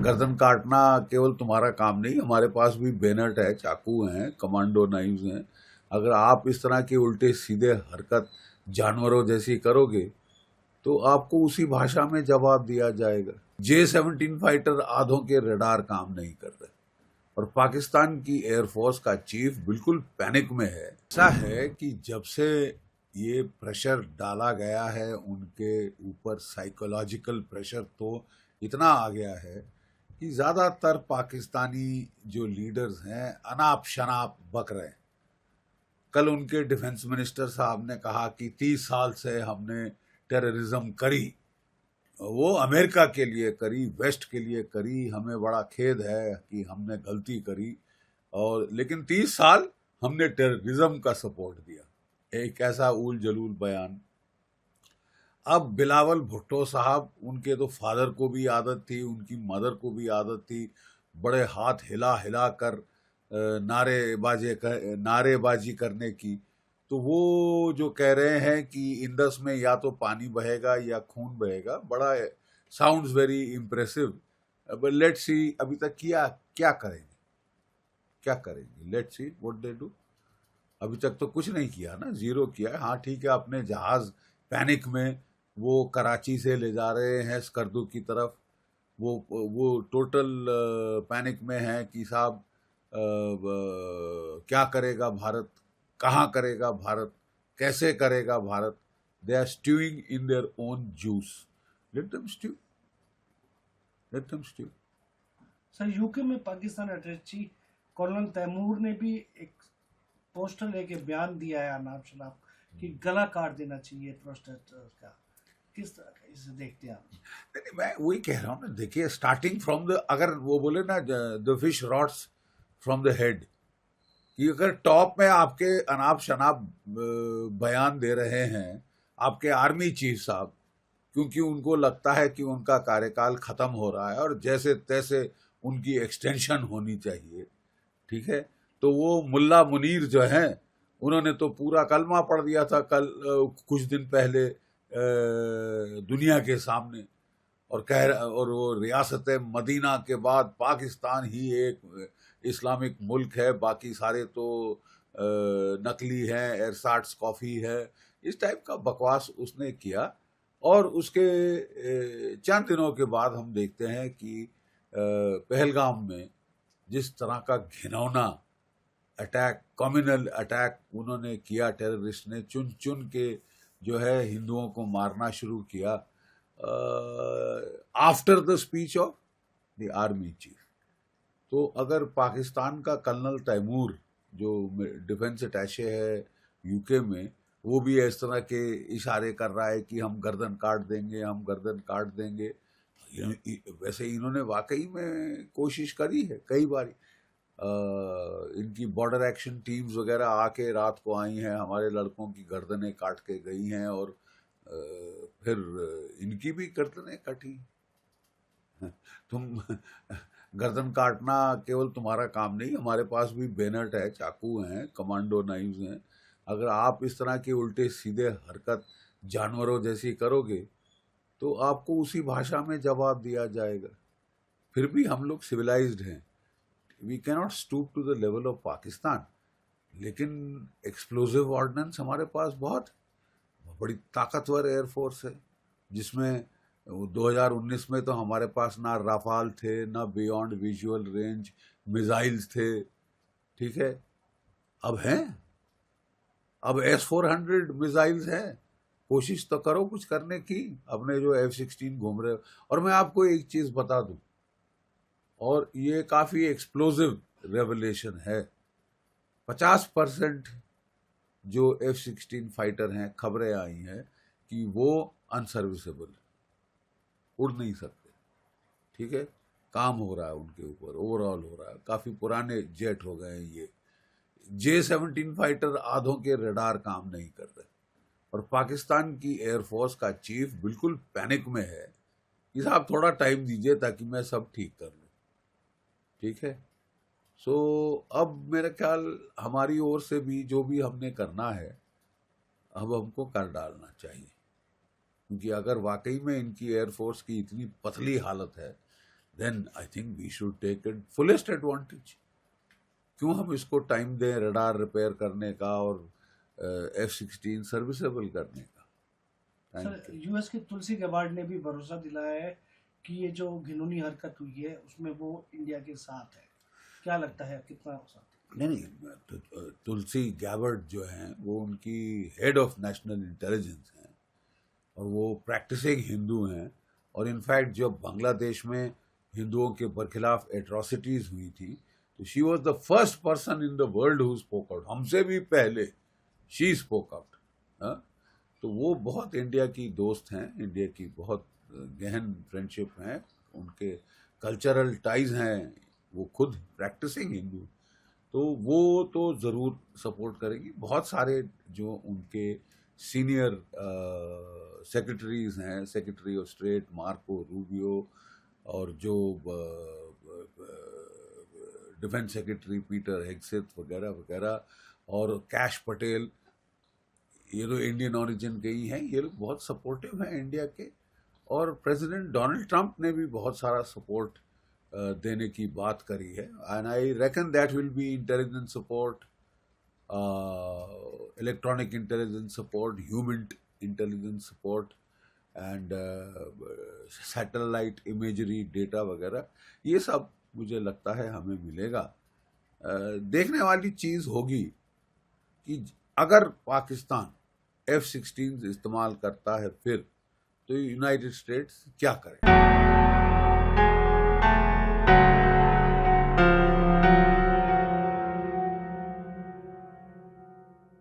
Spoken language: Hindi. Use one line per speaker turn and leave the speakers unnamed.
गर्दन काटना केवल तुम्हारा काम नहीं, हमारे पास भी बेनट है, चाकू हैं, कमांडो नाइव्स हैं। अगर आप इस तरह की उल्टे सीधे हरकत जानवरों जैसी करोगे तो आपको उसी भाषा में जवाब दिया जाएगा। J-17 फाइटर आधों के रडार काम नहीं कर रहे और पाकिस्तान की एयरफोर्स का चीफ बिल्कुल पैनिक में है। ऐसा है कि जब से ये प्रेशर डाला गया है उनके ऊपर, साइकोलॉजिकल प्रेशर तो इतना आ गया है कि ज्यादातर पाकिस्तानी जो लीडर्स हैं अनाप शनाप बक रहे हैं। कल उनके डिफेंस मिनिस्टर साहब ने कहा कि 30 साल से हमने टेररिज्म करी, वो अमेरिका के लिए करी, वेस्ट के लिए करी, हमें बड़ा खेद है कि हमने गलती करी, और लेकिन 30 साल हमने टेररिज्म का सपोर्ट दिया। एक ऐसा उल जलूल बयान। अब बिलावल भुट्टो साहब, उनके तो फादर को भी आदत थी, उनकी मदर को भी आदत थी बड़े हाथ हिला हिला कर नारेबाजी करने की। तो वो जो कह रहे हैं कि इंडस में या तो पानी बहेगा या खून बहेगा, बड़ा sounds very impressive. But let's see अभी तक क्या क्या करेंगे, let's see what they do. अभी तक तो कुछ नहीं किया ना, जीरो किया है। हाँ ठीक है, अपने जहाज पैनिक में वो कराची से ले जा रहे हैं स्कर्दू की तरफ। वो टोटल पैनिक में है कि साहब क्या करेगा भारत, कहाँ करेगा भारत, कैसे करेगा Bharat. They are stewing in their own juice. Let them stew, let them stew.
Sir, UK में पाकिस्तान अटैची कर्नल तैमूर ने भी एक पोस्टर लेके बयान दिया है अनाप शनाप कि गला काट देना चाहिए प्रोटेस्टर्स का। किस तरह का इसे देखते हैं आप?
नहीं, मैं वही कह रहा हूँ ना, देखिए स्टार्टिंग फ्रॉम द, अगर वो बोले ना the fish rots from the head, कि अगर टॉप में आपके अनाप शनाप बयान दे रहे हैं आपके आर्मी चीफ साहब, क्योंकि उनको लगता है कि उनका कार्यकाल खत्म हो रहा है और जैसे तैसे उनकी एक्सटेंशन होनी चाहिए, ठीक है, तो वो मुल्ला मुनीर जो हैं उन्होंने तो पूरा कलमा पढ़ दिया था कल कुछ दिन पहले दुनिया के सामने, और वो रियासत मदीना के बाद पाकिस्तान ही एक इस्लामिक मुल्क है, बाकी सारे तो नकली हैं, एरसाट्स कॉफ़ी है, इस टाइप का बकवास उसने किया। और उसके चंद दिनों के बाद हम देखते हैं कि पहलगाम में जिस तरह का घिनौना अटैक, कम्युनल अटैक उन्होंने किया, टेररिस्ट ने चुन चुन के जो है हिंदुओं को मारना शुरू किया after the speech of the army chief. तो अगर पाकिस्तान का कर्नल तैमूर जो डिफेंस अटैचे है यूके में, वो भी इस तरह के इशारे कर रहा है कि हम गर्दन काट देंगे, हम गर्दन काट देंगे। वैसे इन्होंने वाकई में कोशिश करी है कई बार। इनकी बॉर्डर एक्शन टीम्स वगैरह आके रात को आई हैं, हमारे लड़कों की गर्दनें काट के गई हैं, और फिर इनकी भी गर्दनें कटी। तुम गर्दन काटना केवल तुम्हारा काम नहीं, हमारे पास भी बेनट है, चाकू हैं, कमांडो नाइव्स हैं। अगर आप इस तरह की उल्टे सीधे हरकत जानवरों जैसी करोगे तो आपको उसी भाषा में जवाब दिया जाएगा। फिर भी हम लोग सिविलाइज्ड हैं, we cannot stoop to the level of Pakistan, लेकिन एक्सप्लोजिव ऑर्डिनेंस हमारे पास बहुत बड़ी ताकतवर एयरफोर्स है, जिसमें 2019 में तो हमारे पास ना राफाल थे, ना बियॉन्ड विजुअल रेंज मिसाइल्स थे, ठीक है। अब हैं, अब S-400 मिसाइल्स हैं। कोशिश तो करो कुछ करने की, अपने जो F-16 घूम रहे हो। और मैं आपको एक चीज बता दूं, और ये काफी एक्सप्लोजिव रेवलेशन है, 50% जो F-16 फाइटर हैं, खबरें आई हैं कि वो अनसर्विसेबल, उड़ नहीं सकते, ठीक है। काम हो रहा है उनके ऊपर, ओवरऑल हो रहा है, काफी पुराने जेट हो गए हैं ये। J-17 फाइटर आधों के रडार काम नहीं कर रहे और पाकिस्तान की एयरफोर्स का चीफ बिल्कुल पैनिक में है कि साहब थोड़ा टाइम दीजिए ताकि मैं सब ठीक कर लूं, ठीक है। सो अब मेरा ख्याल हमारी ओर से भी जो भी हमने करना है अब हमको कर डालना चाहिए, क्योंकि अगर वाकई में इनकी एयरफोर्स की इतनी पतली हालत है then I think we should take it fullest advantage. क्यों हम इसको टाइम दें रडार रिपेयर करने का और F-16 सर्विसेबल करने का?
सर यूएस के तुलसी गबार्ड ने भी भरोसा दिलाया है कि ये जो घिनौनी हरकत हुई है उसमें वो इंडिया के साथ है। क्या लगता है कितना साथ?
नहीं, तुलसी गैबर्ड जो हैं वो उनकी हेड ऑफ नेशनल इंटेलिजेंस हैं और वो प्रैक्टिसिंग हिंदू हैं, और इनफैक्ट जब बांग्लादेश में हिंदुओं के बरखिलाफ एट्रॉसिटीज हुई थी तो she was the first person in the world who spoke out, हमसे भी पहले शी स्पोक आउट। तो वो बहुत इंडिया की दोस्त हैं, इंडिया की बहुत गहन फ्रेंडशिप हैं, उनके कल्चरल टाइज हैं, वो खुद प्रैक्टिसिंग हिंदू, तो वो तो ज़रूर सपोर्ट करेगी। बहुत सारे जो उनके सीनियर सेक्रेटरीज हैं, secretary of state Marco Rubio और जो डिफेंस सेक्रेटरी पीटर हेगसेथ वगैरह वगैरह, और कैश पटेल, ये लोग इंडियन ओरिजिन के ही हैं, ये लोग बहुत सपोर्टिव हैं इंडिया के। और प्रेसिडेंट डोनाल्ड ट्रंप ने भी बहुत सारा सपोर्ट देने की बात करी है, and I reckon that will be intelligence support, electronic intelligence support, human intelligence support and satellite imagery data वगैरह, ये सब मुझे लगता है हमें मिलेगा। देखने वाली चीज़ होगी कि अगर पाकिस्तान F-16 इस्तेमाल करता है फिर तो यूनाइटेड स्टेट्स क्या करें।